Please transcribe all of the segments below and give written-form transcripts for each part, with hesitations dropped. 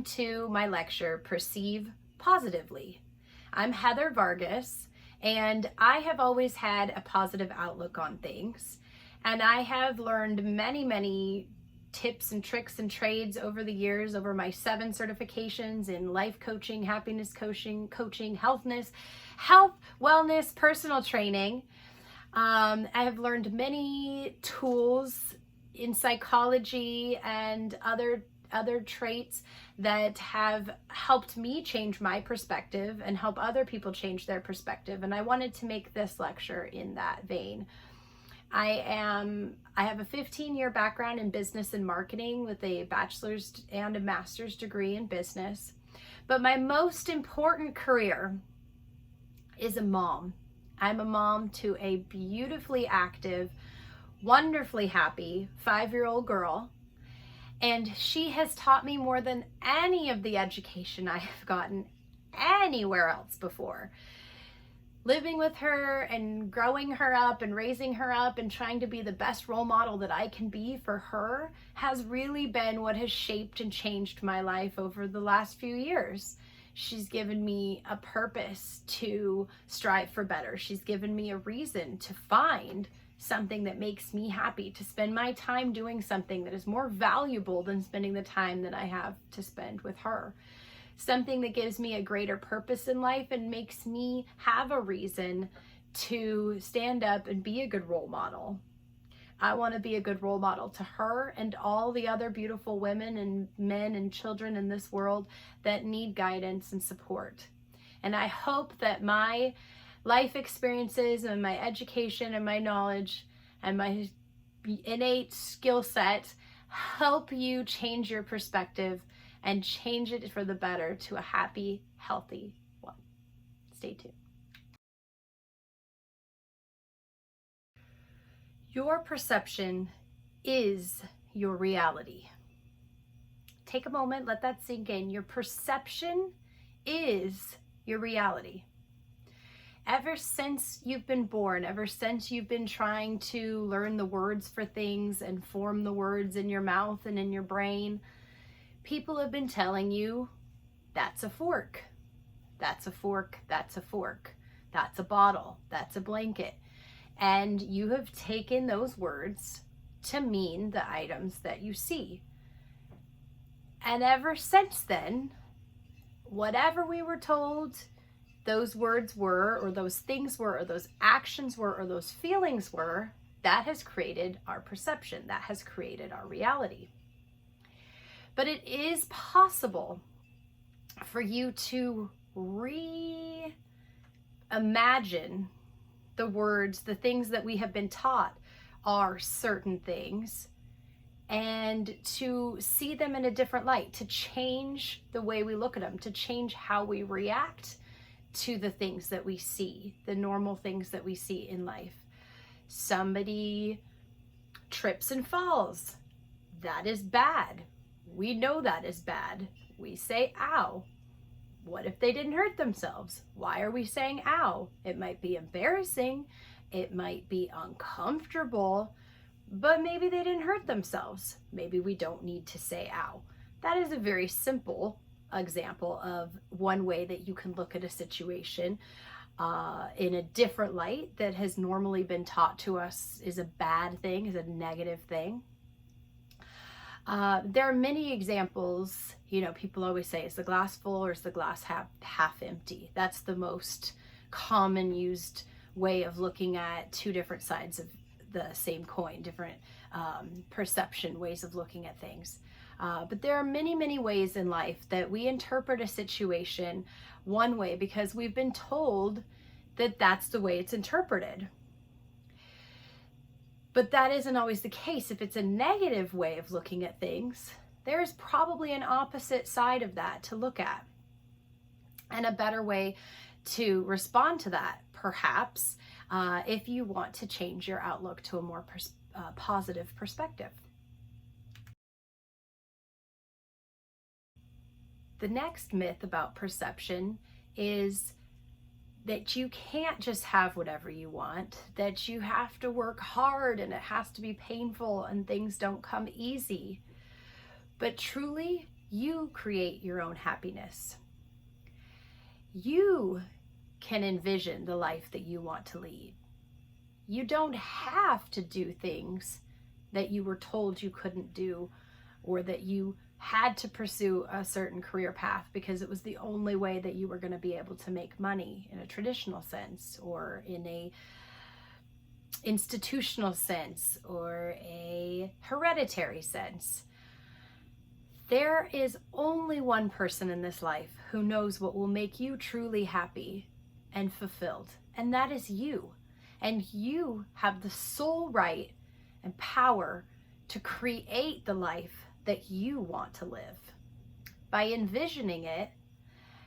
Welcome to my lecture, Perceive Positively. I'm Heather Vargas, and I have always had a positive outlook on things. And I have learned many tips and tricks and trades over the years, over my 7 certifications in life coaching, happiness coaching, health, wellness, personal training. I have learned many tools in psychology and other traits that have helped me change my perspective and help other people change their perspective. And I wanted to make this lecture in that vein. I have a 15-year background in business and marketing with a bachelor's and a master's degree in business. But my most important career is a mom. I'm a mom to a beautifully active, wonderfully happy 5-year-old girl. And she has taught me more than any of the education I have gotten anywhere else before. Living with her and growing her up and raising her up and trying to be the best role model that I can be for her has really been what has shaped and changed my life over the last few years. She's given me a purpose to strive for better. She's given me a reason to find something that makes me happy, to spend my time doing something that is more valuable than spending the time that I have to spend with her. Something that gives me a greater purpose in life and makes me have a reason to stand up and be a good role model. I want to be a good role model to her and all the other beautiful women and men and children in this world that need guidance and support. And I hope that my life experiences and my education and my knowledge and my innate skill set help you change your perspective and change it for the better to a happy, healthy one. Stay tuned. Your perception is your reality. Take a moment, let that sink in. Your perception is your reality. Ever since you've been born, ever since you've been trying to learn the words for things and form the words in your mouth and in your brain, people have been telling you, that's a fork, that's a fork, that's a fork, that's a bottle, that's a blanket. And you have taken those words to mean the items that you see. And ever since then, whatever we were told those words were, or those things were, or those actions were, or those feelings were, that has created our perception, that has created our reality. But it is possible for you to reimagine the words, the things that we have been taught are certain things, and to see them in a different light, to change the way we look at them, to change how we react to the things that we see, the normal things that we see in life. Somebody trips and falls. That is bad. We know that is bad. We say, ow. What if they didn't hurt themselves? Why are we saying ow? It might be embarrassing. It might be uncomfortable, but maybe they didn't hurt themselves. Maybe we don't need to say ow. That is a very simple example of one way that you can look at a situation in a different light that has normally been taught to us is a bad thing, is a negative thing. There are many examples. People always say, is the glass full or is the glass half empty? That's the most common used way of looking at two different sides of the same coin, different perception ways of looking at things. But there are many ways in life that we interpret a situation one way because we've been told that that's the way it's interpreted. But that isn't always the case. If it's a negative way of looking at things, there is probably an opposite side of that to look at, and a better way to respond to that, perhaps, if you want to change your outlook to a more positive perspective. The next myth about perception is that you can't just have whatever you want, that you have to work hard and it has to be painful and things don't come easy. But truly, You create your own happiness. You can envision the life that you want to lead. You don't have to do things that you were told you couldn't do, or that you had to pursue a certain career path because it was the only way that you were going to be able to make money in a traditional sense, or in a institutional sense, or a hereditary sense. There is only one person in this life who knows what will make you truly happy and fulfilled, and that is you. And you have the sole right and power to create the life that you want to live by envisioning it,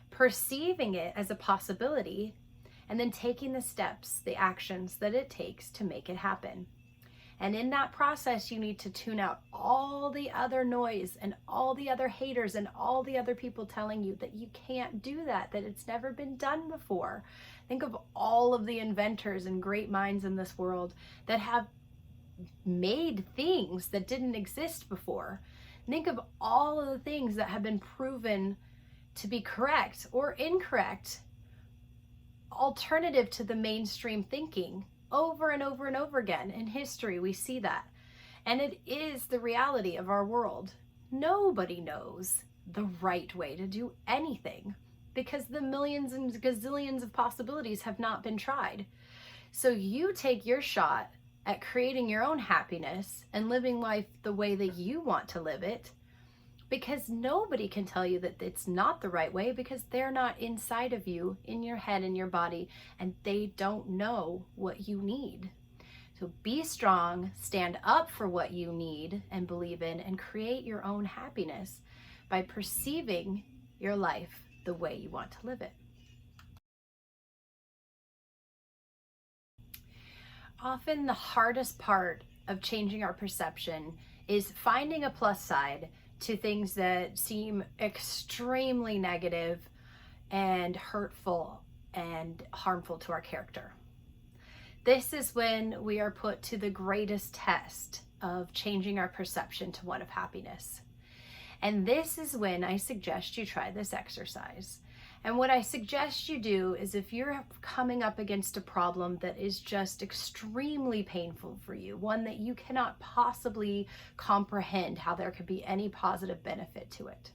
perceiving it as a possibility, and then taking the steps, the actions that it takes to make it happen. And in that process, you need to tune out all the other noise and all the other haters and all the other people telling you that you can't do that it's never been done before. Think of all of the inventors and great minds in this world that have made things that didn't exist before. Think of all of the things that have been proven to be correct or incorrect, alternative to the mainstream thinking. Over and over and over again in history, we see that. And it is the reality of our world. Nobody knows the right way to do anything because the millions and gazillions of possibilities have not been tried. So you take your shot at creating your own happiness and living life the way that you want to live it, because nobody can tell you that it's not the right way, because they're not inside of you, in your head, in your body, and they don't know what you need. So be strong, stand up for what you need and believe in, and create your own happiness by perceiving your life the way you want to live it. Often the hardest part of changing our perception is finding a plus side to things that seem extremely negative and hurtful and harmful to our character. This is when we are put to the greatest test of changing our perception to one of happiness. And this is when I suggest you try this exercise. And what I suggest you do is, if you're coming up against a problem that is just extremely painful for you, one that you cannot possibly comprehend how there could be any positive benefit to it,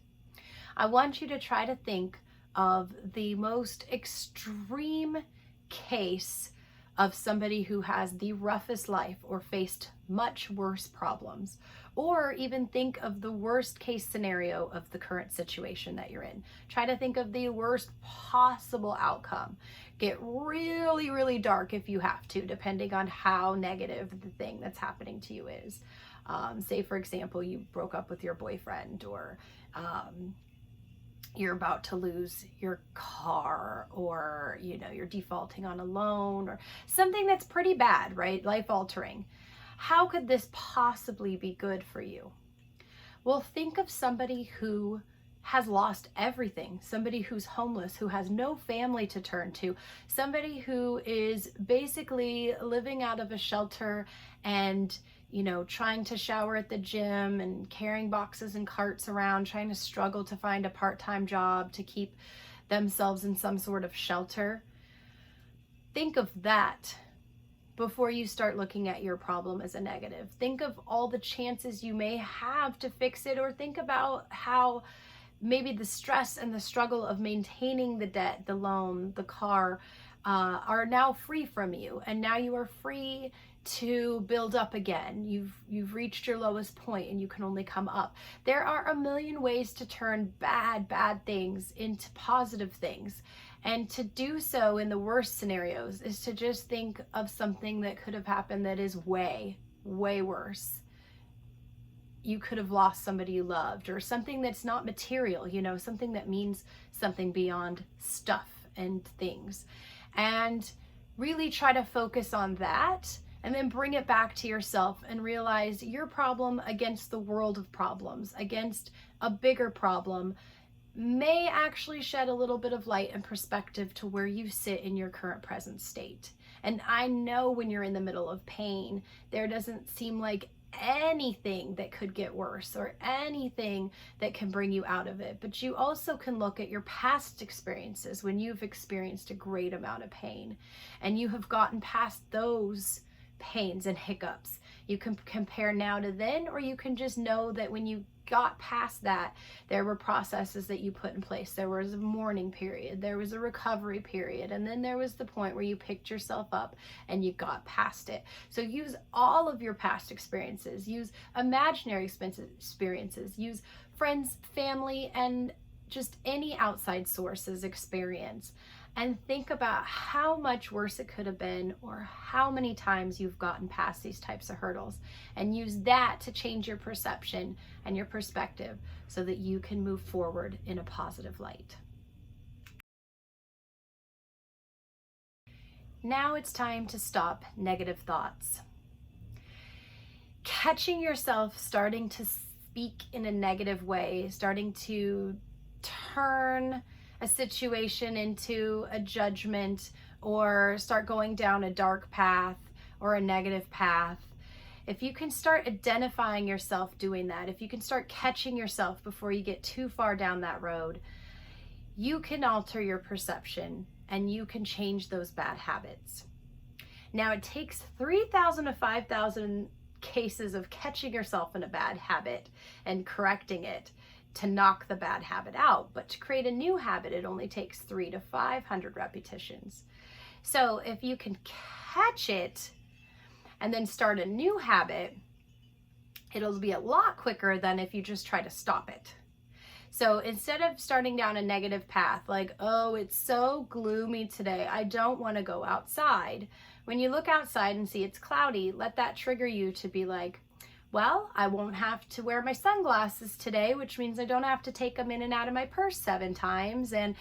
I want you to try to think of the most extreme case of somebody who has the roughest life or faced much worse problems, or even think of the worst case scenario of the current situation that you're in. Try to think of the worst possible outcome. Get really, really dark if you have to, depending on how negative the thing that's happening to you is. Say, for example, you broke up with your boyfriend, or you're about to lose your car, or you're defaulting on a loan, or something that's pretty bad, right? Life altering. How could this possibly be good for you? Well, think of somebody who has lost everything, somebody who's homeless, who has no family to turn to, somebody who is basically living out of a shelter and trying to shower at the gym and carrying boxes and carts around, trying to struggle to find a part-time job to keep themselves in some sort of shelter. Think of that before you start looking at your problem as a negative. Think of all the chances you may have to fix it, or think about how maybe the stress and the struggle of maintaining the debt, the loan, the car, are now free from you, and now you are free to build up again. You've reached your lowest point and you can only come up. There are a million ways to turn bad things into positive things. And to do so in the worst scenarios is to just think of something that could have happened that is way, way worse. You could have lost somebody you loved, or something that's not material, something that means something beyond stuff and things. And really try to focus on that, and then bring it back to yourself and realize your problem against the world of problems, against a bigger problem, may actually shed a little bit of light and perspective to where you sit in your current present state. And I know when you're in the middle of pain, there doesn't seem like anything that could get worse or anything that can bring you out of it. But you also can look at your past experiences when you've experienced a great amount of pain and you have gotten past those pains and hiccups. You can compare now to then, or you can just know that when you got past that, there were processes that you put in place. There was a mourning period, there was a recovery period, and then there was the point where you picked yourself up and you got past it. So use all of your past experiences, use imaginary experiences, use friends, family, and just any outside sources experience, and think about how much worse it could have been or how many times you've gotten past these types of hurdles, and use that to change your perception and your perspective so that you can move forward in a positive light. Now it's time to stop negative thoughts. Catching yourself starting to speak in a negative way, starting to turn a situation into a judgment, or start going down a dark path or a negative path. If you can start identifying yourself doing that, if you can start catching yourself before you get too far down that road, you can alter your perception and you can change those bad habits. Now, it takes 3,000 to 5,000 cases of catching yourself in a bad habit and correcting it to knock the bad habit out. But to create a new habit, it only takes 300 to 500 repetitions. So if you can catch it and then start a new habit, it'll be a lot quicker than if you just try to stop it. So instead of starting down a negative path, like, oh, it's so gloomy today, I don't want to go outside. When you look outside and see it's cloudy, let that trigger you to be like, well, I won't have to wear my sunglasses today, which means I don't have to take them in and out of my purse 7 times. And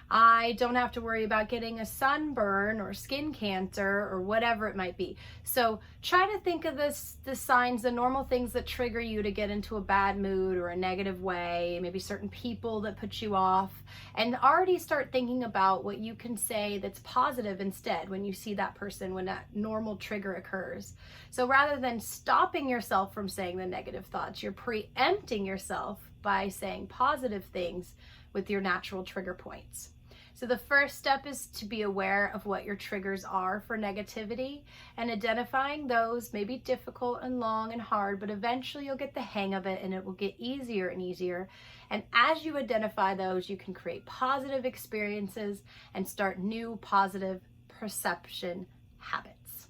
I don't have to worry about getting a sunburn or skin cancer or whatever it might be. So try to think of the signs, the normal things that trigger you to get into a bad mood or a negative way, maybe certain people that put you off, and already start thinking about what you can say that's positive instead when you see that person, when that normal trigger occurs. So rather than stopping yourself from saying the negative thoughts, you're preempting yourself by saying positive things with your natural trigger points. So the first step is to be aware of what your triggers are for negativity, and identifying those may be difficult and long and hard, but eventually you'll get the hang of it and it will get easier and easier. And as you identify those, you can create positive experiences and start new positive perception habits.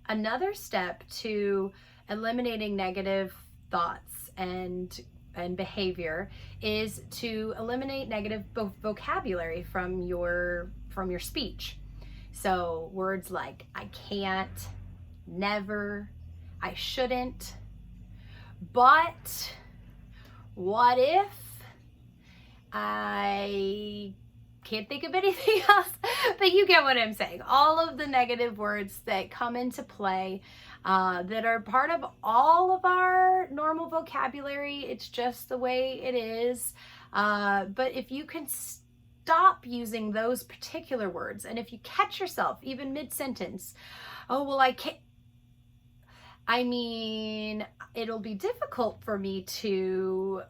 Another step to eliminating negative thoughts and behavior is to eliminate negative vocabulary from your speech. So words like I can't, never, I shouldn't, but, what if, I can't think of anything else, but you get what I'm saying. All of the negative words that come into play that are part of all of our normal vocabulary. It's just the way it is. But if you can stop using those particular words, and if you catch yourself even mid-sentence, oh, well, I can't, I mean, it'll be difficult for me to,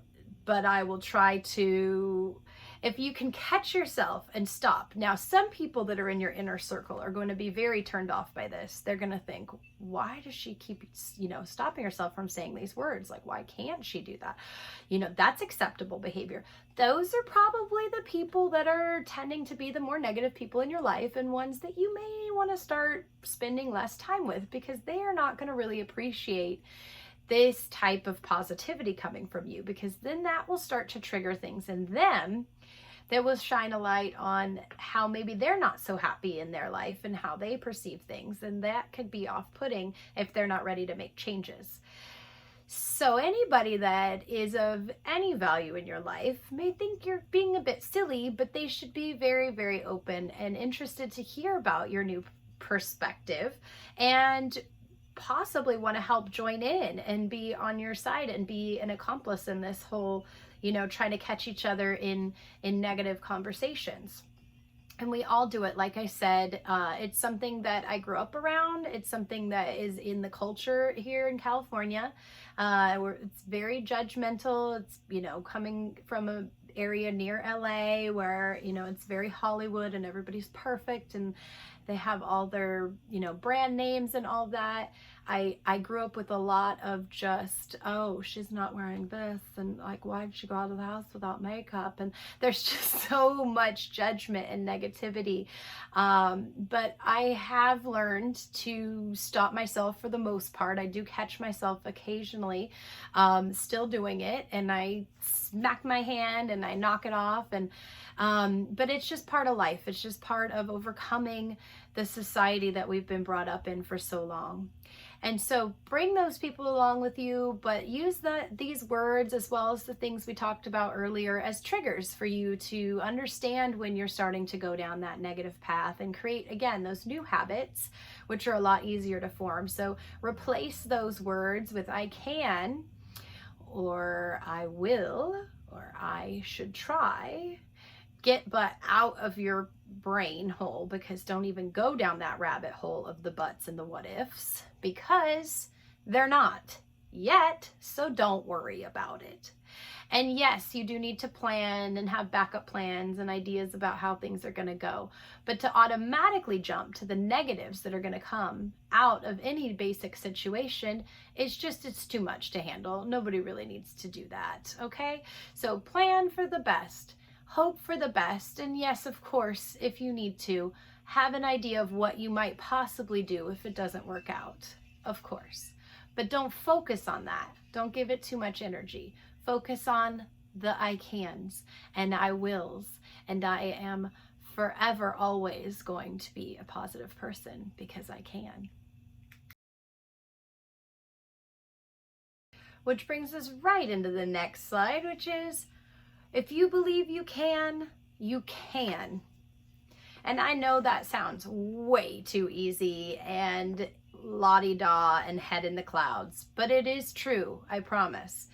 but I will try to. If you can catch yourself and stop. Now, some people that are in your inner circle are going to be very turned off by this. They're going to think, why does she keep, stopping herself from saying these words? Like, why can't she do that? That's acceptable behavior. Those are probably the people that are tending to be the more negative people in your life, and ones that you may want to start spending less time with, because they are not going to really appreciate this type of positivity coming from you, because then that will start to trigger things in them that will shine a light on how maybe they're not so happy in their life and how they perceive things. And that could be off-putting if they're not ready to make changes. So anybody that is of any value in your life may think you're being a bit silly, but they should be very, very open and interested to hear about your new perspective, and possibly want to help join in and be on your side and be an accomplice in this whole, trying to catch each other in negative conversations. And we all do it. Like I said, it's something that I grew up around. It's something that is in the culture here in California. It's very judgmental. It's, coming from a area near LA where, it's very Hollywood and everybody's perfect and they have all their, brand names and all that. I grew up with a lot of just, oh, she's not wearing this, and like, why did she go out of the house without makeup? And there's just so much judgment and negativity. But I have learned to stop myself for the most part. I do catch myself occasionally still doing it, and I smack my hand and I knock it off. And but it's just part of life. It's just part of overcoming the society that we've been brought up in for so long. And so bring those people along with you, but use these words as well as the things we talked about earlier as triggers for you to understand when you're starting to go down that negative path and create, again, those new habits, which are a lot easier to form. So replace those words with I can, or I will, or I should try. Get butt out of your brain hole, because don't even go down that rabbit hole of the buts and the what ifs, because they're not yet, so don't worry about it. And yes, you do need to plan and have backup plans and ideas about how things are going to go, but to automatically jump to the negatives that are going to come out of any basic situation, it's too much to handle. Nobody really needs to do that, okay? So plan for the best. Hope for the best, and yes, of course, if you need to, have an idea of what you might possibly do if it doesn't work out, of course. But don't focus on that. Don't give it too much energy. Focus on the I cans and I wills, and I am forever always going to be a positive person because I can. Which brings us right into the next slide, which is, if you believe you can, you can. And I know that sounds way too easy and la-di-da and head in the clouds, but it is true, I promise.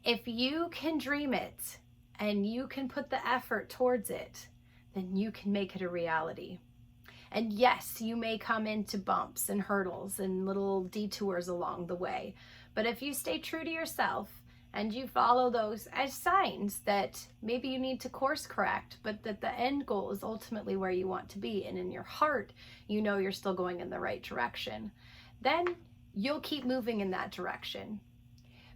If you can dream it and you can put the effort towards it, then you can make it a reality. And yes, you may come into bumps and hurdles and little detours along the way, but if you stay true to yourself and you follow those as signs that maybe you need to course correct, but that the end goal is ultimately where you want to be, and in your heart, you know you're still going in the right direction, then you'll keep moving in that direction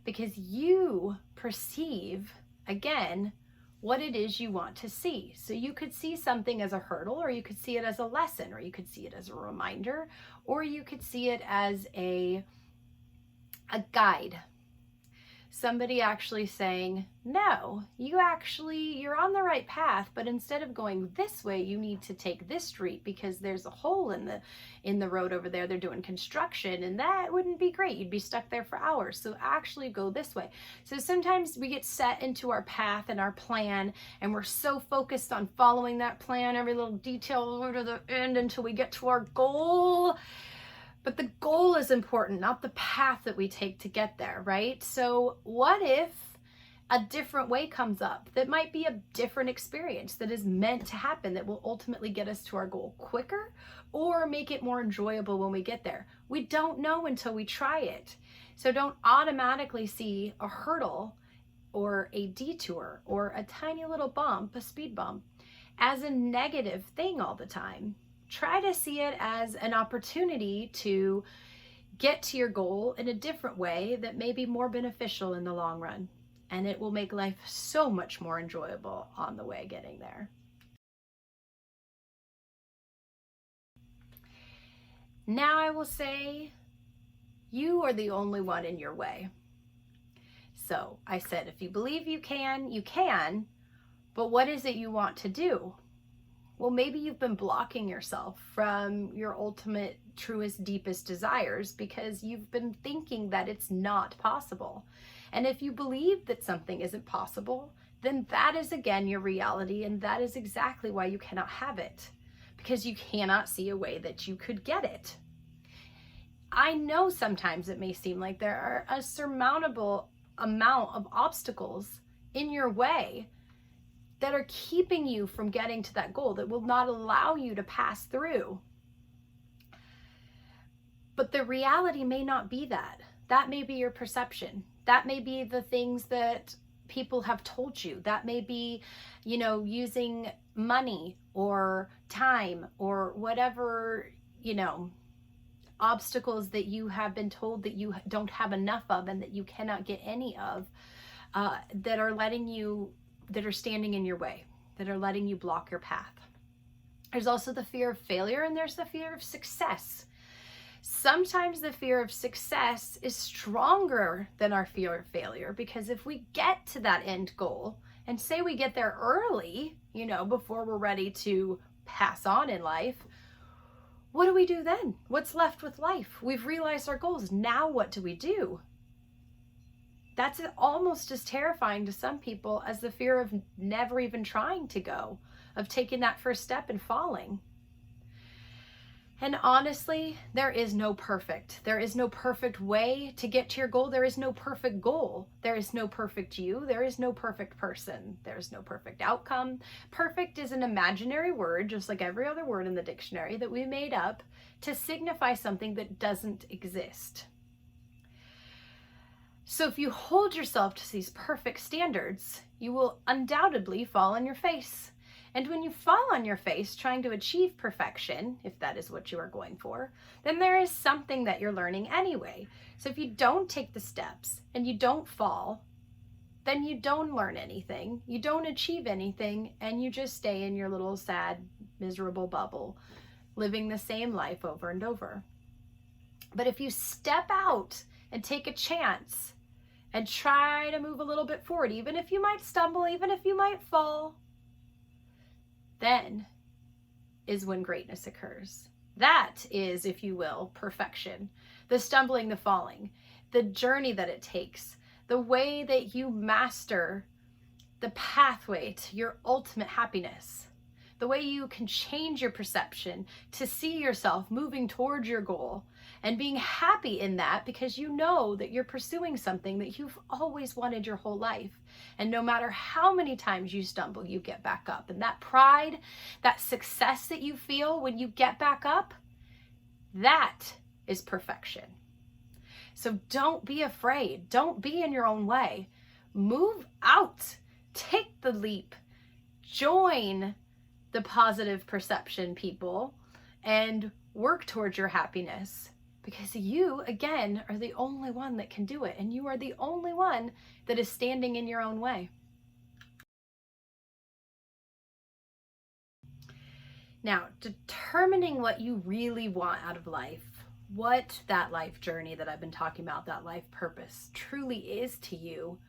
because you perceive, again, what it is you want to see. So you could see something as a hurdle, or you could see it as a lesson, or you could see it as a reminder, or you could see it as a guide. Somebody actually saying, no, you're on the right path, but instead of going this way, you need to take this street because there's a hole in the road over there. They're doing construction, and that wouldn't be great. You'd be stuck there for hours. So actually go this way. So sometimes we get set into our path and our plan, and we're so focused on following that plan, every little detail to the end until we get to our goal. But the goal is important, not the path that we take to get there, right? So what if a different way comes up that might be a different experience that is meant to happen, that will ultimately get us to our goal quicker or make it more enjoyable when we get there? We don't know until we try it. So don't automatically see a hurdle or a detour or a tiny little bump, a speed bump, as a negative thing all the time. Try to see it as an opportunity to get to your goal in a different way that may be more beneficial in the long run. And it will make life so much more enjoyable on the way getting there. Now I will say, you are the only one in your way. So I said, if you believe you can, but what is it you want to do? Well, maybe you've been blocking yourself from your ultimate, truest, deepest desires because you've been thinking that it's not possible. And if you believe that something isn't possible, then that is again your reality, and that is exactly why you cannot have it, because you cannot see a way that you could get it. I know sometimes it may seem like there are a surmountable amount of obstacles in your way, that are keeping you from getting to that goal, that will not allow you to pass through. But the reality may not be that. That may be your perception. That may be the things that people have told you. That may be, using money or time or whatever, obstacles that you have been told that you don't have enough of and that you cannot get any of, that are standing in your way, that are letting you block your path. There's also the fear of failure, and there's the fear of success. Sometimes the fear of success is stronger than our fear of failure, because if we get to that end goal, and say we get there early, before we're ready to pass on in life, what do we do then? What's left with life? We've realized our goals. Now what do we do? That's almost as terrifying to some people as the fear of never even trying to go, of taking that first step and falling. And honestly, there is no perfect. There is no perfect way to get to your goal. There is no perfect goal. There is no perfect you. There is no perfect person. There is no perfect outcome. Perfect is an imaginary word, just like every other word in the dictionary, that we made up to signify something that doesn't exist. So if you hold yourself to these perfect standards, you will undoubtedly fall on your face. And when you fall on your face trying to achieve perfection, if that is what you are going for, then there is something that you're learning anyway. So if you don't take the steps and you don't fall, then you don't learn anything, you don't achieve anything, and you just stay in your little sad, miserable bubble, living the same life over and over. But if you step out and take a chance and try to move a little bit forward, even if you might stumble, even if you might fall, then is when greatness occurs. That is, if you will, perfection. The stumbling, the falling, the journey that it takes, the way that you master the pathway to your ultimate happiness, the way you can change your perception to see yourself moving towards your goal and being happy in that, because you know that you're pursuing something that you've always wanted your whole life. And no matter how many times you stumble, you get back up. And that pride, that success that you feel when you get back up, that is perfection. So don't be afraid. Don't be in your own way. Move out. Take the leap. Join the positive perception people and work towards your happiness, because you, again, are the only one that can do it, and you are the only one that is standing in your own way. Now, determining what you really want out of life, what that life journey that I've been talking about, that life purpose truly is to you,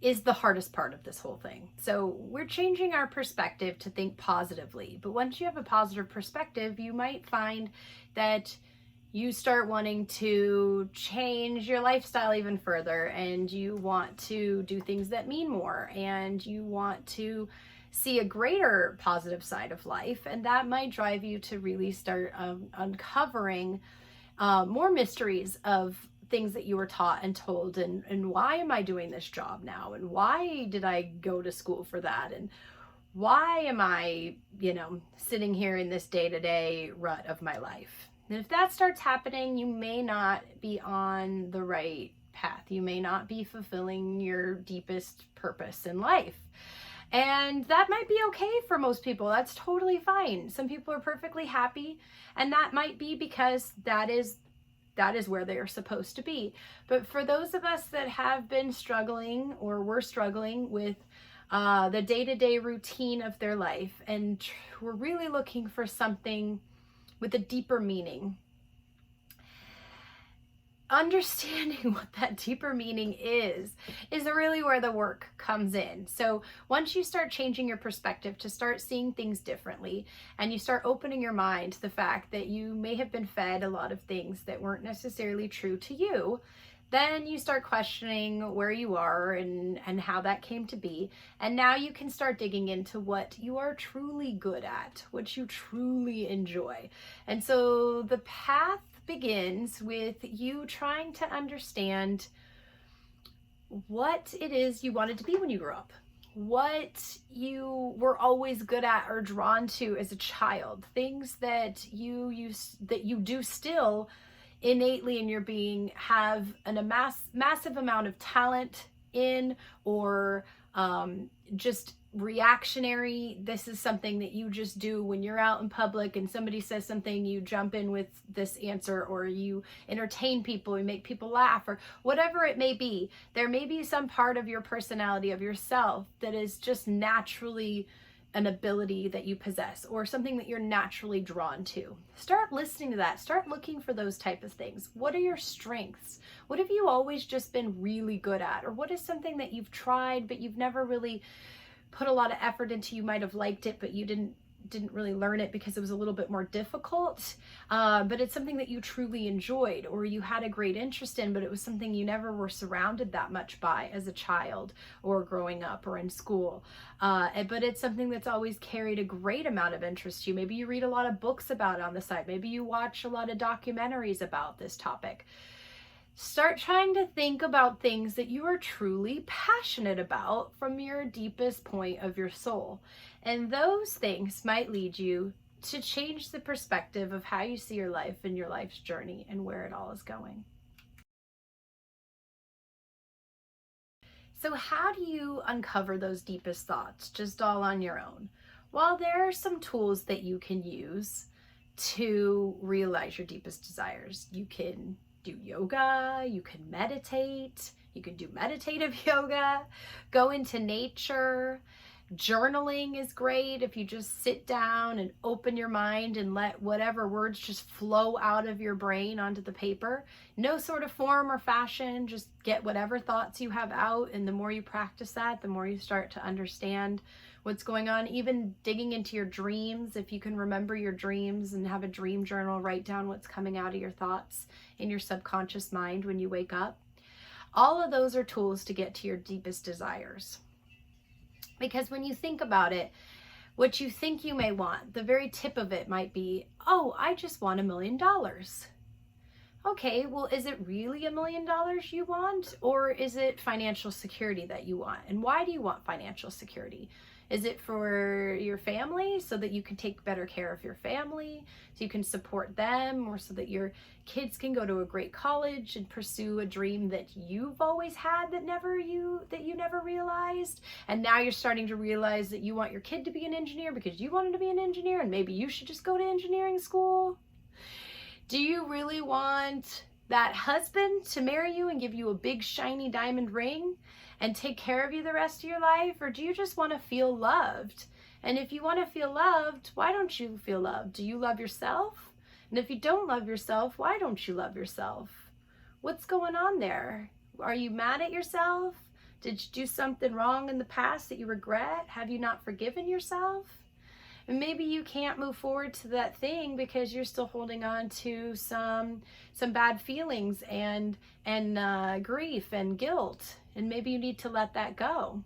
is the hardest part of this whole thing. So we're changing our perspective to think positively. But once you have a positive perspective, you might find that you start wanting to change your lifestyle even further, and you want to do things that mean more, and you want to see a greater positive side of life. And that might drive you to really start uncovering more mysteries of things that you were taught and told, and why am I doing this job now, and why did I go to school for that, and why am I, sitting here in this day-to-day rut of my life. And if that starts happening, you may not be on the right path. You may not be fulfilling your deepest purpose in life. And that might be okay for most people. That's totally fine. Some people are perfectly happy, and that might be because that is where they are supposed to be. But for those of us that have been struggling, or were struggling with the day-to-day routine of their life, and we're really looking for something with a deeper meaning, understanding what that deeper meaning is really where the work comes in. So once you start changing your perspective to start seeing things differently, and you start opening your mind to the fact that you may have been fed a lot of things that weren't necessarily true to you, then you start questioning where you are and how that came to be. And now you can start digging into what you are truly good at, what you truly enjoy. And so the path begins with you trying to understand what it is you wanted to be when you grew up. what you were always good at or drawn to as a child, things that you do still innately in your being, have massive amount of talent in, or just reactionary. This is something that you just do when you're out in public and somebody says something, you jump in with this answer, or you entertain people, you make people laugh, or whatever it may be. There may be some part of your personality, of yourself, that is just naturally an ability that you possess, or something that you're naturally drawn to. Start listening to that. Start looking for those type of things. What are your strengths? What have you always just been really good at? Or what is something that you've tried but you've never really put a lot of effort into? You might have liked it, but you didn't really learn it because it was a little bit more difficult, but it's something that you truly enjoyed, or you had a great interest in, but it was something you never were surrounded that much by as a child or growing up or in school. But it's something that's always carried a great amount of interest to you. Maybe you read a lot of books about it on the side. Maybe you watch a lot of documentaries about this topic. Start trying to think about things that you are truly passionate about from your deepest point of your soul. And those things might lead you to change the perspective of how you see your life and your life's journey and where it all is going. So how do you uncover those deepest thoughts just all on your own? Well, there are some tools that you can use to realize your deepest desires. You can do yoga, you can meditate, you can do meditative yoga, go into nature. Journaling is great if you just sit down and open your mind and let whatever words just flow out of your brain onto the paper. No sort of form or fashion, just get whatever thoughts you have out, and the more you practice that, the more you start to understand what's going on. Even digging into your dreams, if you can remember your dreams and have a dream journal, write down what's coming out of your thoughts in your subconscious mind when you wake up. All of those are tools to get to your deepest desires. Because when you think about it, what you think you may want, the very tip of it might be, oh, I just want $1 million. Okay, well, is it really $1 million you want? Or is it financial security that you want? And why do you want financial security? Is it for your family so that you can take better care of your family, so you can support them, or so that your kids can go to a great college and pursue a dream that you've always had that you never realized? And now you're starting to realize that you want your kid to be an engineer because you wanted to be an engineer, and maybe you should just go to engineering school. Do you really want that husband to marry you and give you a big shiny diamond ring and take care of you the rest of your life? Or do you just want to feel loved? And if you want to feel loved, why don't you feel loved? Do you love yourself? And if you don't love yourself, why don't you love yourself? What's going on there? Are you mad at yourself? Did you do something wrong in the past that you regret? Have you not forgiven yourself? And maybe you can't move forward to that thing because you're still holding on to some bad feelings and grief and guilt. And maybe you need to let that go.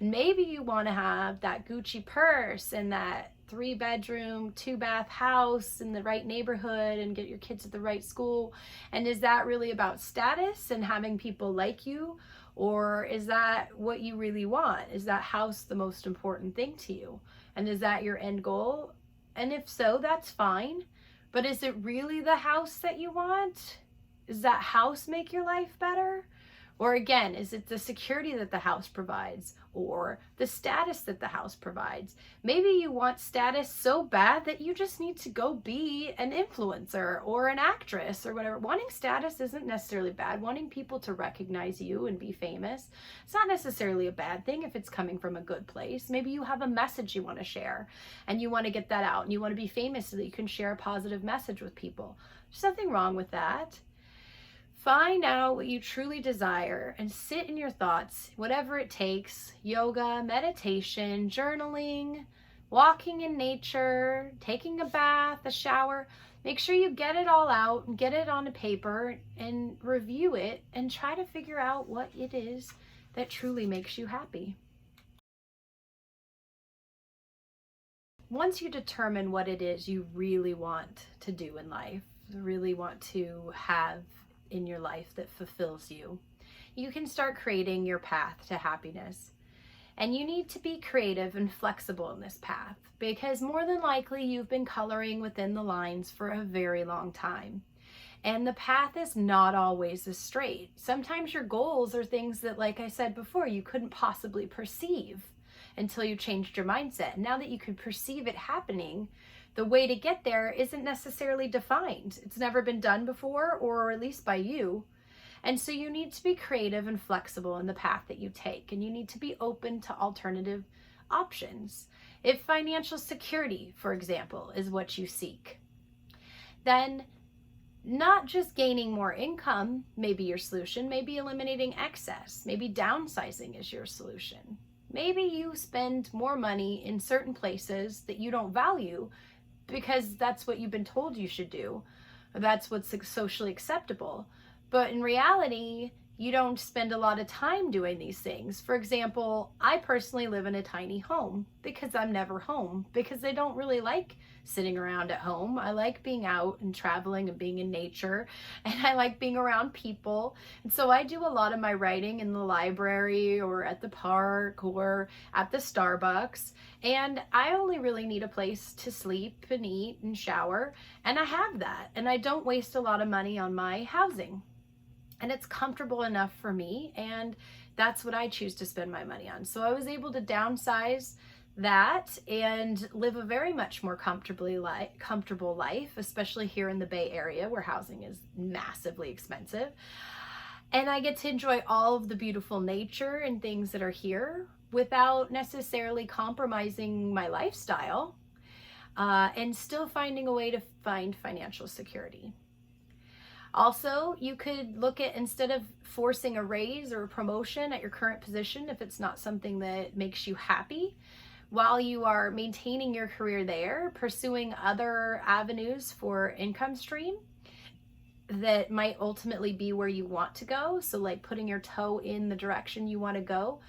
And maybe you want to have that Gucci purse and that 3-bedroom, 2-bath house in the right neighborhood and get your kids at the right school. And is that really about status and having people like you? Or is that what you really want? Is that house the most important thing to you? And is that your end goal? And if so, that's fine. But is it really the house that you want? Does that house make your life better? Or again, is it the security that the house provides, or the status that the house provides? Maybe you want status so bad that you just need to go be an influencer or an actress or whatever. Wanting status isn't necessarily bad. Wanting people to recognize you and be famous, it's not necessarily a bad thing if it's coming from a good place. Maybe you have a message you want to share and you want to get that out and you want to be famous so that you can share a positive message with people. There's nothing wrong with that. Find out what you truly desire and sit in your thoughts, whatever it takes: yoga, meditation, journaling, walking in nature, taking a bath, a shower. Make sure you get it all out and get it on a paper and review it and try to figure out what it is that truly makes you happy. Once you determine what it is you really want to do in life, really want to have in your life that fulfills you, you can start creating your path to happiness. And you need to be creative and flexible in this path, because more than likely you've been coloring within the lines for a very long time. And the path is not always as straight. Sometimes your goals are things that, like I said before, you couldn't possibly perceive until you changed your mindset. Now that you can perceive it happening, the way to get there isn't necessarily defined. It's never been done before, or at least by you. And so you need to be creative and flexible in the path that you take, and you need to be open to alternative options. If financial security, for example, is what you seek, then not just gaining more income may be your solution, maybe eliminating excess, maybe downsizing is your solution. Maybe you spend more money in certain places that you don't value because that's what you've been told you should do, or that's what's socially acceptable. But in reality, you don't spend a lot of time doing these things. For example, I personally live in a tiny home because I'm never home, because I don't really like sitting around at home. I like being out and traveling and being in nature, and I like being around people. And so I do a lot of my writing in the library or at the park or at the Starbucks. And I only really need a place to sleep and eat and shower, and I have that. And I don't waste a lot of money on my housing. And it's comfortable enough for me, and that's what I choose to spend my money on. So I was able to downsize that and live a very much more comfortable life, especially here in the Bay Area where housing is massively expensive. And I get to enjoy all of the beautiful nature and things that are here without necessarily compromising my lifestyle, and still finding a way to find financial security. Also, you could look at, instead of forcing a raise or a promotion at your current position, if it's not something that makes you happy, while you are maintaining your career there, pursuing other avenues for income stream that might ultimately be where you want to go. So like putting your toe in the direction you want to go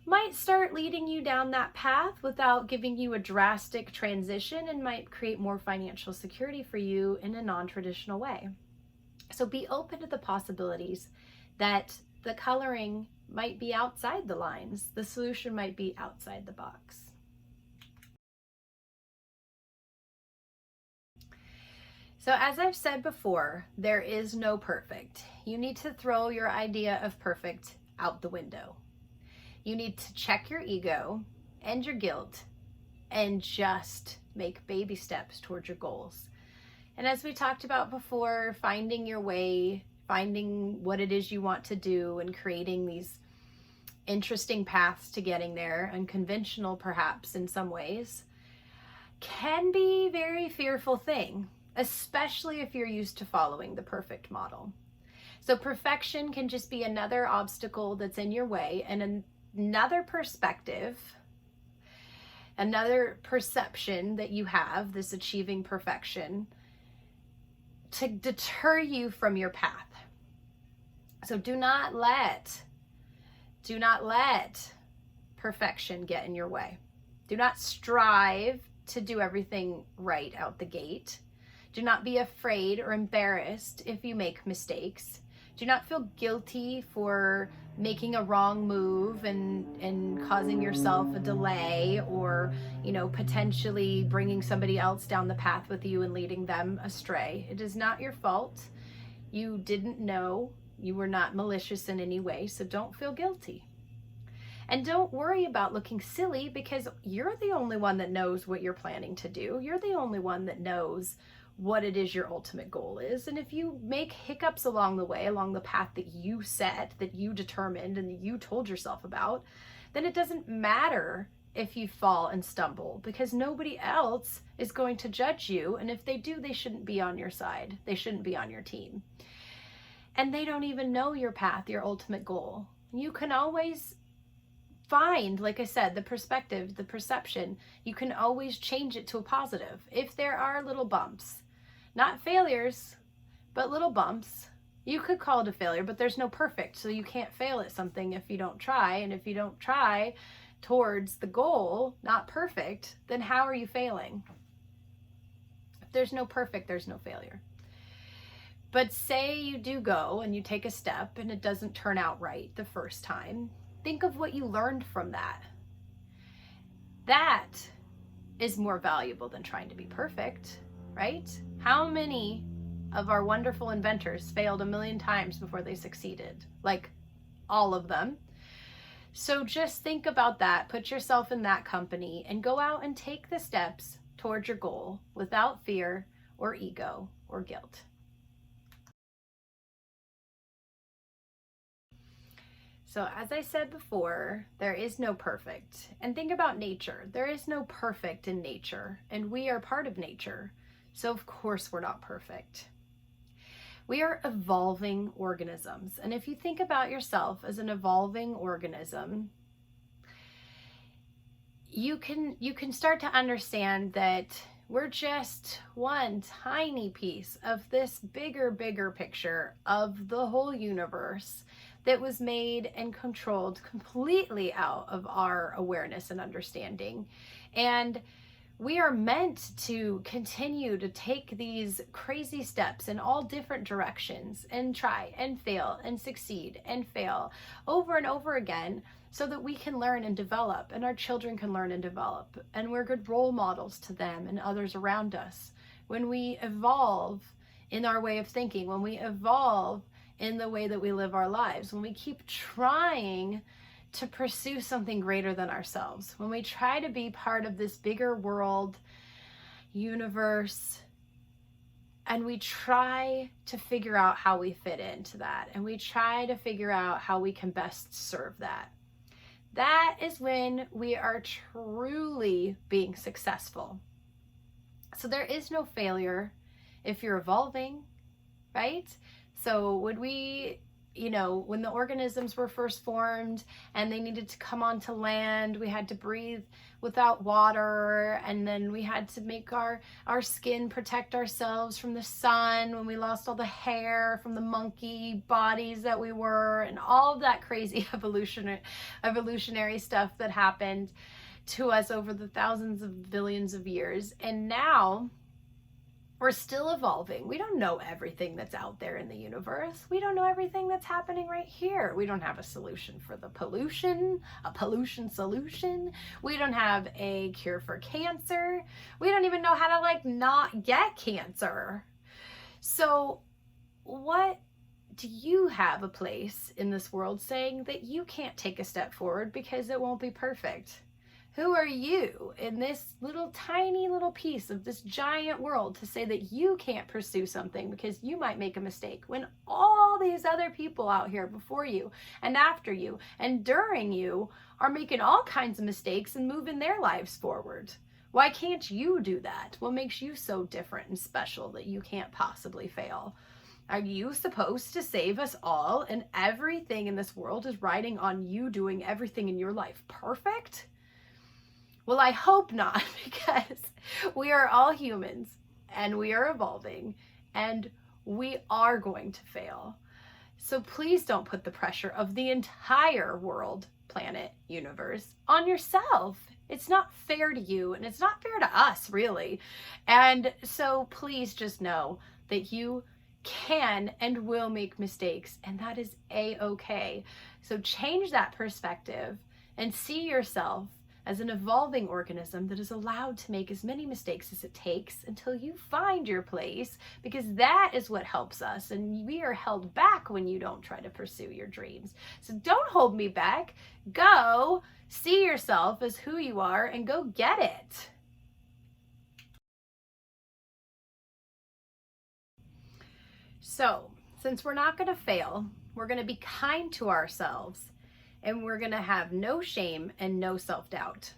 might start leading you down that path without giving you a drastic transition, and might create more financial security for you in a non-traditional way. So be open to the possibilities that the coloring might be outside the lines. The solution might be outside the box. So as I've said before, there is no perfect. You need to throw your idea of perfect out the window. You need to check your ego and your guilt and just make baby steps towards your goals. And as we talked about before, finding your way, finding what it is you want to do, and creating these interesting paths to getting there, unconventional perhaps in some ways, can be a very fearful thing, especially if you're used to following the perfect model. So perfection can just be another obstacle that's in your way, and another perspective, another perception that you have, this achieving perfection, to deter you from your path. So do not let perfection get in your way. Do not strive to do everything right out the gate. Do not be afraid or embarrassed if you make mistakes. Do not feel guilty for making a wrong move and causing yourself a delay, or, potentially bringing somebody else down the path with you and leading them astray. It is not your fault. You didn't know. You were not malicious in any way, so don't feel guilty. And don't worry about looking silly, because you're the only one that knows what you're planning to do. You're the only one that knows what it is your ultimate goal is. And if you make hiccups along the way, along the path that you set, that you determined and that you told yourself about, then it doesn't matter if you fall and stumble, because nobody else is going to judge you. And if they do, they shouldn't be on your side. They shouldn't be on your team. And they don't even know your path, your ultimate goal. You can always find, like I said, the perspective, the perception. You can always change it to a positive. If there are little bumps, not failures, but little bumps, you could call it a failure, but there's no perfect. So you can't fail at something if you don't try. And if you don't try towards the goal, not perfect, then how are you failing? If there's no perfect, there's no failure. But say you do go and you take a step and it doesn't turn out right the first time. Think of what you learned from that. That is more valuable than trying to be perfect, right? How many of our wonderful inventors failed a million times before they succeeded? Like all of them. So just think about that, put yourself in that company, and go out and take the steps towards your goal without fear or ego or guilt. So as I said before, there is no perfect. And think about nature. There is no perfect in nature, and we are part of nature. So of course we're not perfect. We are evolving organisms. And if you think about yourself as an evolving organism, you can start to understand that we're just one tiny piece of this bigger picture of the whole universe that was made and controlled completely out of our awareness and understanding. And we are meant to continue to take these crazy steps in all different directions and try and fail and succeed and fail over and over again so that we can learn and develop, and our children can learn and develop, and we're good role models to them and others around us. When we evolve in our way of thinking, when we evolve in the way that we live our lives, when we keep trying to pursue something greater than ourselves, when we try to be part of this bigger world, universe, and we try to figure out how we fit into that, and we try to figure out how we can best serve that. That is when we are truly being successful. So there is no failure if you're evolving, right? So would we, when the organisms were first formed and they needed to come onto land, we had to breathe without water, and then we had to make our skin protect ourselves from the sun when we lost all the hair from the monkey bodies that we were, and all of that crazy evolutionary stuff that happened to us over the thousands of billions of years. And now we're still evolving. We don't know everything that's out there in the universe. We don't know everything that's happening right here. We don't have a solution for the pollution, a pollution solution. We don't have a cure for cancer. We don't even know how to not get cancer. So what do you have a place in this world saying that you can't take a step forward because it won't be perfect? Who are you in this tiny little piece of this giant world to say that you can't pursue something because you might make a mistake, when all these other people out here before you and after you and during you are making all kinds of mistakes and moving their lives forward? Why can't you do that? What makes you so different and special that you can't possibly fail? Are you supposed to save us all, and everything in this world is riding on you doing everything in your life perfect? Well, I hope not, because we are all humans and we are evolving and we are going to fail. So please don't put the pressure of the entire world, planet, universe on yourself. It's not fair to you, and it's not fair to us, really. And so please just know that you can and will make mistakes, and that is a-okay. So change that perspective and see yourself as an evolving organism that is allowed to make as many mistakes as it takes until you find your place, because that is what helps us, and we are held back when you don't try to pursue your dreams. So don't hold me back. Go see yourself as who you are and go get it. So since we're not going to fail, we're going to be kind to ourselves, and we're going to have no shame and no self-doubt.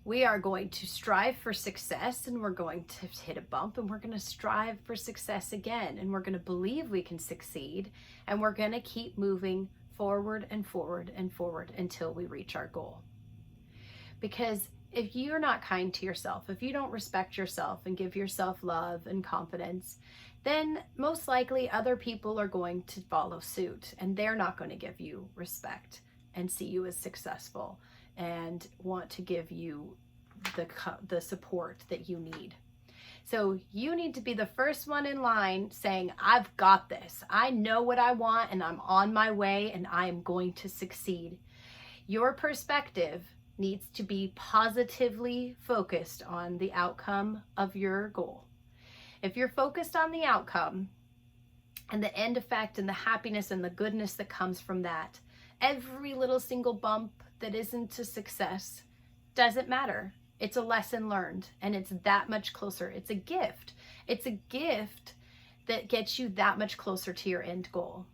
We are going to strive for success, and we're going to hit a bump, and we're going to strive for success again, and we're going to believe we can succeed, and we're going to keep moving forward and forward and forward until we reach our goal. Because if you're not kind to yourself, if you don't respect yourself and give yourself love and confidence, then most likely other people are going to follow suit, and they're not going to give you respect and see you as successful and want to give you the support that you need. So you need to be the first one in line saying, I've got this. I know what I want, and I'm on my way, and I am going to succeed. Your perspective needs to be positively focused on the outcome of your goal. If you're focused on the outcome and the end effect and the happiness and the goodness that comes from that, every little single bump that isn't a success doesn't matter. It's a lesson learned, and it's that much closer. It's a gift. It's a gift that gets you that much closer to your end goal.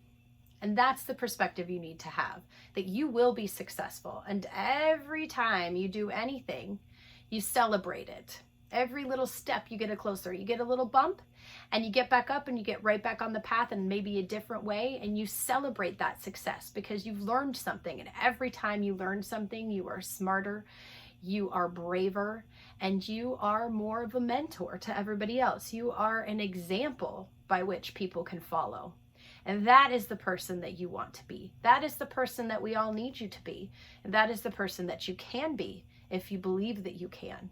And that's the perspective you need to have, that you will be successful. And every time you do anything, you celebrate it. Every little step you get a closer. You get a little bump and you get back up and you get right back on the path in maybe a different way, and you celebrate that success because you've learned something. And every time you learn something, you are smarter, you are braver, and you are more of a mentor to everybody else. You are an example by which people can follow. And that is the person that you want to be. That is the person that we all need you to be. And that is the person that you can be if you believe that you can.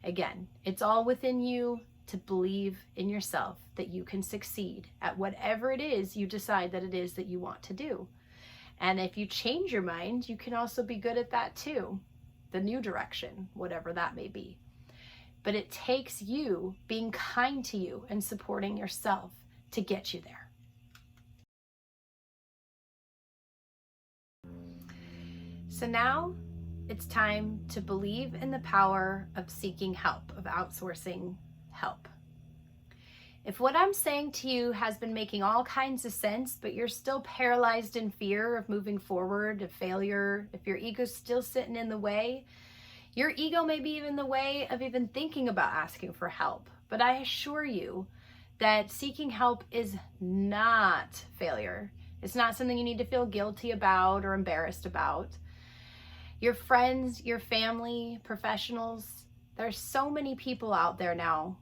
Again, it's all within you to believe in yourself that you can succeed at whatever it is you decide that it is that you want to do. And if you change your mind, you can also be good at that too. The new direction, whatever that may be. But it takes you being kind to you and supporting yourself to get you there. So now it's time to believe in the power of seeking help, of outsourcing help. If what I'm saying to you has been making all kinds of sense, but you're still paralyzed in fear of moving forward, of failure, if your ego's still sitting in the way, your ego may be in the way of even thinking about asking for help. But I assure you that seeking help is not failure. It's not something you need to feel guilty about or embarrassed about. Your friends, your family, professionals, there's so many people out there now.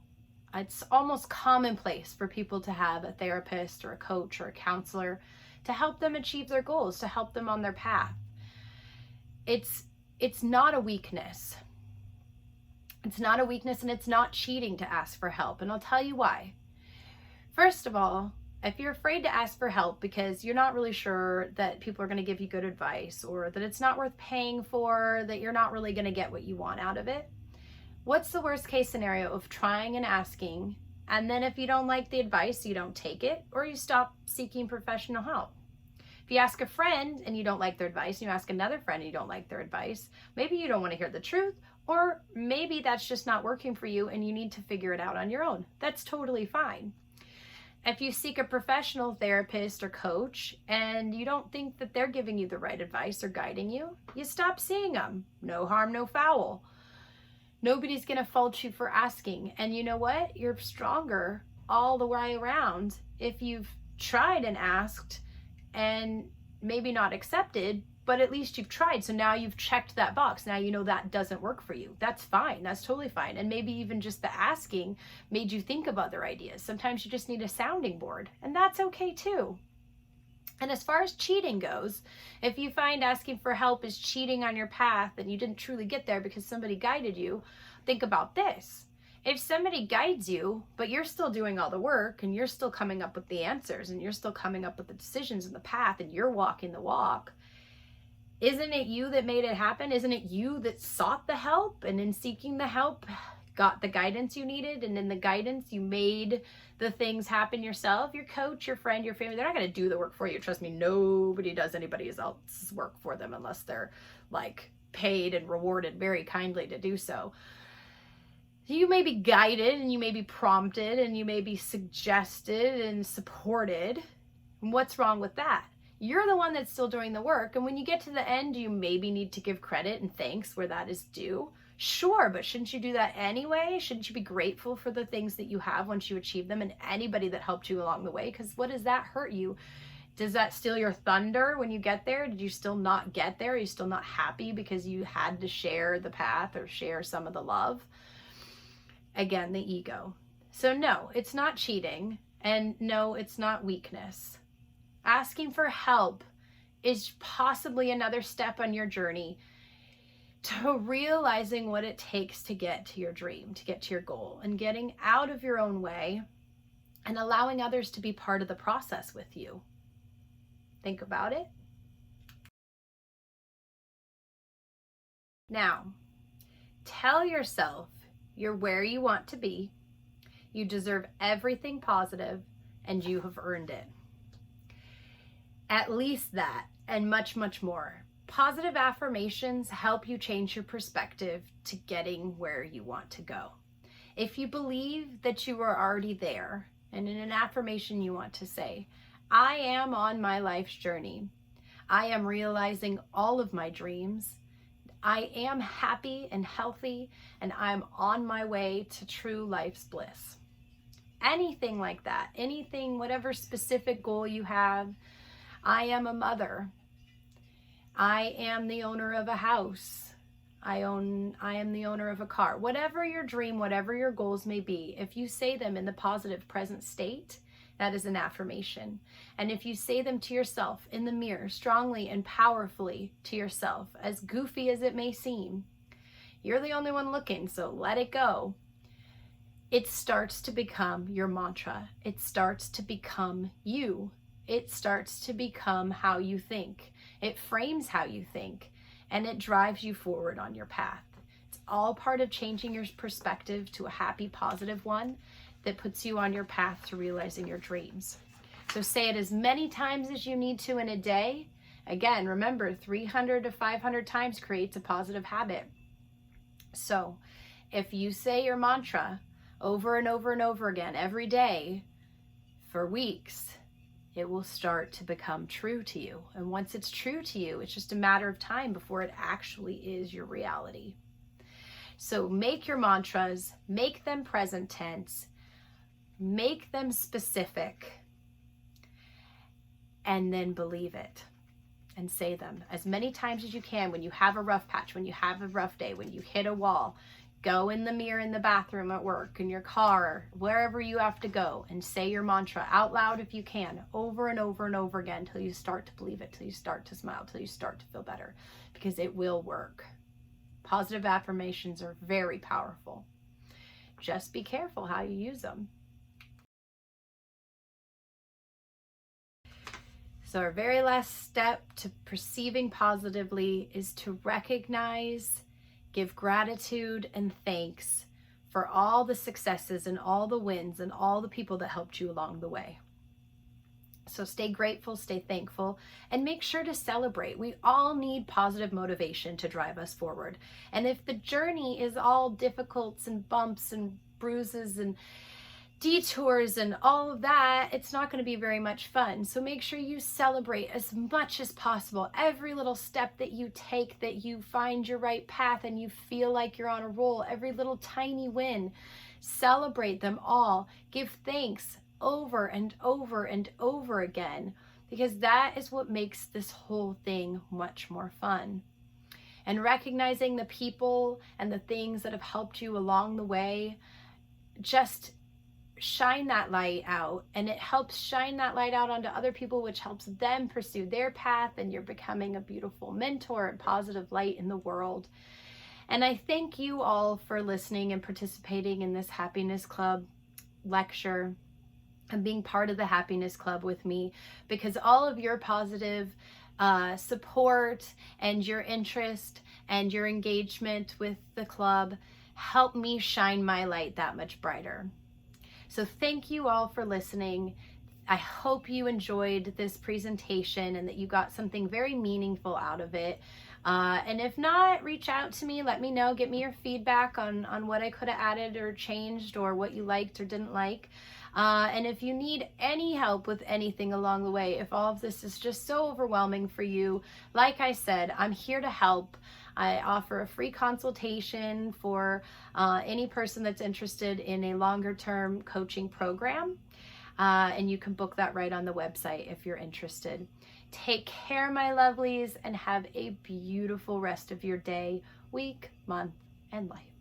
It's almost commonplace for people to have a therapist or a coach or a counselor to help them achieve their goals, to help them on their path. It's not a weakness. It's not a weakness, and it's not cheating to ask for help. And I'll tell you why. First of all, if you're afraid to ask for help because you're not really sure that people are going to give you good advice, or that it's not worth paying for, that you're not really going to get what you want out of it, what's the worst case scenario of trying and asking, and then if you don't like the advice, you don't take it, or you stop seeking professional help? If you ask a friend and you don't like their advice, and you ask another friend and you don't like their advice, maybe you don't want to hear the truth, or maybe that's just not working for you and you need to figure it out on your own. That's totally fine. If you seek a professional therapist or coach and you don't think that they're giving you the right advice or guiding you, you stop seeing them. No harm, no foul. Nobody's going to fault you for asking. And you know what? You're stronger all the way around if you've tried and asked and maybe not accepted, but at least you've tried. So now you've checked that box. Now you know that doesn't work for you. That's fine. That's totally fine. And maybe even just the asking made you think of other ideas. Sometimes you just need a sounding board, and that's okay too. And as far as cheating goes, if you find asking for help is cheating on your path and you didn't truly get there because somebody guided you, think about this. If somebody guides you, but you're still doing all the work and you're still coming up with the answers and you're still coming up with the decisions and the path and you're walking the walk, isn't it you that made it happen? Isn't it you that sought the help, and in seeking the help got the guidance you needed, and in the guidance you made the things happen yourself? Your coach, your friend, your family, they're not going to do the work for you. Trust me, nobody does anybody else's work for them unless they're like paid and rewarded very kindly to do so. You may be guided and you may be prompted and you may be suggested and supported. What's wrong with that? You're the one that's still doing the work. And when you get to the end, you maybe need to give credit and thanks where that is due. Sure, but shouldn't you do that anyway? Shouldn't you be grateful for the things that you have once you achieve them, and anybody that helped you along the way? Because what does that hurt you? Does that steal your thunder when you get there? Did you still not get there? Are you still not happy because you had to share the path or share some of the love? Again, the ego. So no, it's not cheating, and no, it's not weakness. Asking for help is possibly another step on your journey to realizing what it takes to get to your dream, to get to your goal, and getting out of your own way and allowing others to be part of the process with you. Think about it. Now, tell yourself you're where you want to be, you deserve everything positive, and you have earned it. At least that, and much, much more. Positive affirmations help you change your perspective to getting where you want to go. If you believe that you are already there, and in an affirmation you want to say, I am on my life's journey. I am realizing all of my dreams. I am happy and healthy, and I'm on my way to true life's bliss. Anything like that, anything, whatever specific goal you have. I am a mother. I am the owner of a house. I am the owner of a car. Whatever your dream, whatever your goals may be, if you say them in the positive present state, that is an affirmation. And if you say them to yourself in the mirror, strongly and powerfully to yourself, as goofy as it may seem, you're the only one looking, so let it go. It starts to become your mantra. It starts to become you. It starts to become how you think. It frames how you think, and it drives you forward on your path. It's all part of changing your perspective to a happy, positive one that puts you on your path to realizing your dreams. So say it as many times as you need to in a day. Again, remember, 300 to 500 times creates a positive habit. So if you say your mantra over and over and over again every day for weeks, it will start to become true to you. And once it's true to you, it's just a matter of time before it actually is your reality. So make your mantras, make them present tense, make them specific, and then believe it and say them as many times as you can. When you have a rough patch, when you have a rough day, when you hit a wall, go in the mirror in the bathroom at work, in your car, wherever you have to go, and say your mantra out loud if you can, over and over and over again, till you start to believe it, till you start to smile, till you start to feel better, because it will work. Positive affirmations are very powerful. Just be careful how you use them. So our very last step to perceiving positively is to recognize, give gratitude and thanks for all the successes and all the wins and all the people that helped you along the way. So stay grateful, stay thankful, and make sure to celebrate. We all need positive motivation to drive us forward. And if the journey is all difficulties and bumps and bruises and detours and all of that, it's not going to be very much fun. So make sure you celebrate as much as possible. Every little step that you take, that you find your right path and you feel like you're on a roll, every little tiny win, celebrate them all. Give thanks over and over and over again, because that is what makes this whole thing much more fun. And recognizing the people and the things that have helped you along the way, just shine that light out, and it helps shine that light out onto other people, which helps them pursue their path, and you're becoming a beautiful mentor and positive light in the world. And I thank you all for listening and participating in this Happiness Club lecture and being part of the Happiness Club with me, because all of your positive support and your interest and your engagement with the club help me shine my light that much brighter. So thank you all for listening. I hope you enjoyed this presentation and that you got something very meaningful out of it. And if not, reach out to me, let me know, get me your feedback on what I could have added or changed, or what you liked or didn't like. And if you need any help with anything along the way, if all of this is just so overwhelming for you, like I said, I'm here to help. I offer a free consultation for any person that's interested in a longer term coaching program. And you can book that right on the website if you're interested. Take care, my lovelies, and have a beautiful rest of your day, week, month, and life.